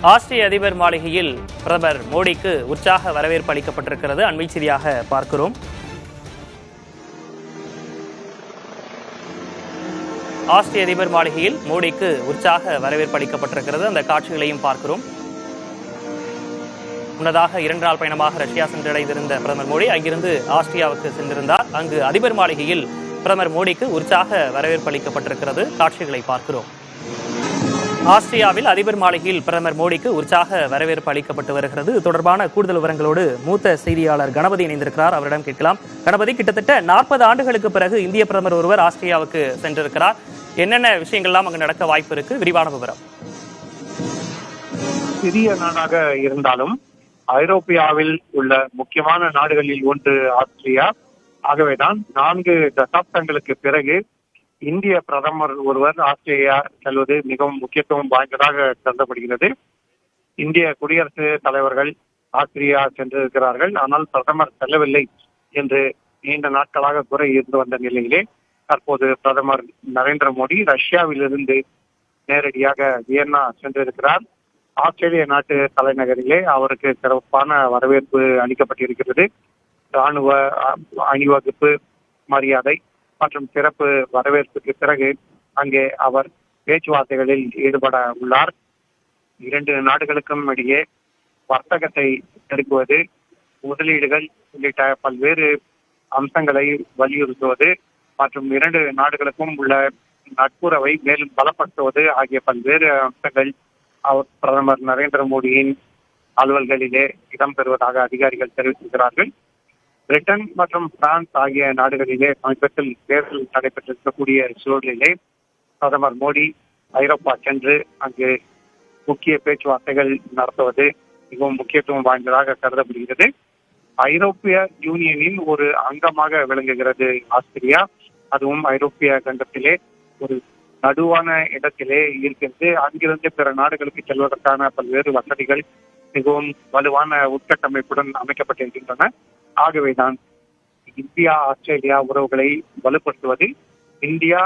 ஆஸ்திரிய அதிபர் மாளிகையில் பிரதமர் மோடிக்கு உற்சாக வரவேற்பு அளிக்கப்பட்டிருக்கிறது. அண்மை செய்தியாக பார்க்கிறோம். ஆஸ்திரிய அதிபர் மாளிகையில் மோடிக்கு உற்சாக வரவேற்பு அளிக்கப்பட்டிருக்கிறது. அந்த காட்சிகளையும் பார்க்கிறோம். முன்னதாக 2 நாள் பயணமாக ரஷ்யா சென்றடைந்திருந்த பிரதமர் மோடி அங்கிருந்து ஆஸ்திரியாவுக்கு சென்றிருந்தார். அங்கு அதிபர் மாளிகையில் பிரதமர் மோடிக்கு உற்சாக வரவேற்பு அளிக்கப்பட்டிருக்கிறது. காட்சிகளை பார்க்கிறோம். ஆஸ்திரியாவில் அதிபர் மாளிகையில் பிரதமர் மோடிக்கு உற்சாக வரவேற்பு அளிக்கப்பட்டு வருகிறது. இது தொடர்பான கூடுதல் விவரங்களோடு மூத்த செய்தியாளர் கணபதி இணைந்திருக்கிறார். அவரிடம் கேட்கலாம். கணபதி, கிட்டத்தட்ட 40 ஆண்டுகளுக்கு பிறகு இந்திய பிரதமர் ஒருவர் ஆஸ்திரியாவுக்கு சென்றிருக்கிறார். என்னென்ன விஷயங்கள்லாம் அங்கு நடக்க வாய்ப்பு இருக்கு? விரிவான விவரம். சிறிய நாடாக இருந்தாலும் ஐரோப்பியாவில் உள்ள முக்கியமான நாடுகளில் ஒன்று ஆஸ்திரியா. ஆகவேதான் 4 தசாப்தங்களுக்கு பிறகு இந்திய பிரதமர் ஒருவர் ஆஸ்திரேலியா செல்வது மிகவும் முக்கியத்துவம் வாய்ந்ததாக கருதப்படுகிறது. இந்திய குடியரசுத் தலைவர்கள் ஆஸ்திரியா சென்றிருக்கிறார்கள், ஆனால் பிரதமர் செல்லவில்லை என்று நீண்ட நாட்களாக குறை இருந்து வந்த நிலையிலே தற்போது பிரதமர் நரேந்திர மோடி ரஷ்யாவிலிருந்து நேரடியாக வியன்னா சென்றிருக்கிறார். ஆஸ்திரேலிய நாட்டு தலைநகரிலே அவருக்கு சிறப்பான வரவேற்பு அளிக்கப்பட்டிருக்கிறது. ராணுவ அணிவகுப்பு மரியாதை மற்றும் சிறப்பு வரவேற்புக்கு பிறகு அங்கே அவர் பேச்சுவார்த்தைகளில் ஈடுபட உள்ளார். 2 நாடுகளுக்கும் இடையே வர்த்தகத்தை பெருக்குவது, முதலீடுகள் உள்ளிட்ட பல்வேறு அம்சங்களை வலியுறுத்துவது மற்றும் 2 நாடுகளுக்கும் உள்ள நட்புறவை மேலும் பலப்படுத்துவது ஆகிய பல்வேறு அம்சங்கள் பிரதமர் நரேந்திர மோடியின் அலுவல்களிலே இடம்பெறுவதாக அதிகாரிகள் தெரிவித்திருக்கிறார்கள். பிரிட்டன் மற்றும் பிரான்ஸ் ஆகிய நாடுகளிலே சமீபத்தில் தேர்தல் நடைபெற்றிருக்கக்கூடிய சூழலிலே பிரதமர் மோடி ஐரோப்பா சென்று அங்கு முக்கிய பேச்சுவார்த்தைகள் நடத்துவது மிகவும் முக்கியத்துவம் வாய்ந்ததாக கருதப்படுகிறது. ஐரோப்பிய யூனியனின் ஒரு அங்கமாக விளங்குகிறது ஆஸ்திரியா. அதுவும் ஐரோப்பிய கண்டத்திலே ஒரு நடுவான இடத்திலே இருக்கிறது. அங்கிருந்து பிற நாடுகளுக்கு செல்வதற்கான பல்வேறு வசதிகள் மிகவும் வலுவான உட்கட்டமைப்புடன் அமைக்கப்பட்டிருக்கின்றன. ஆகவேதான் இந்தியா ஆஸ்திரேலியா உறவுகளை வலுப்படுத்துவது இந்தியா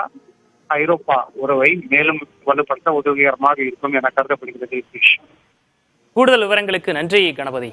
ஐரோப்பா உறவை மேலும் வலுப்படுத்த உதவிகரமாக இருக்கும் என கருதப்படுகிறது. கூடுதல் விவரங்களுக்கு நன்றி கணபதி.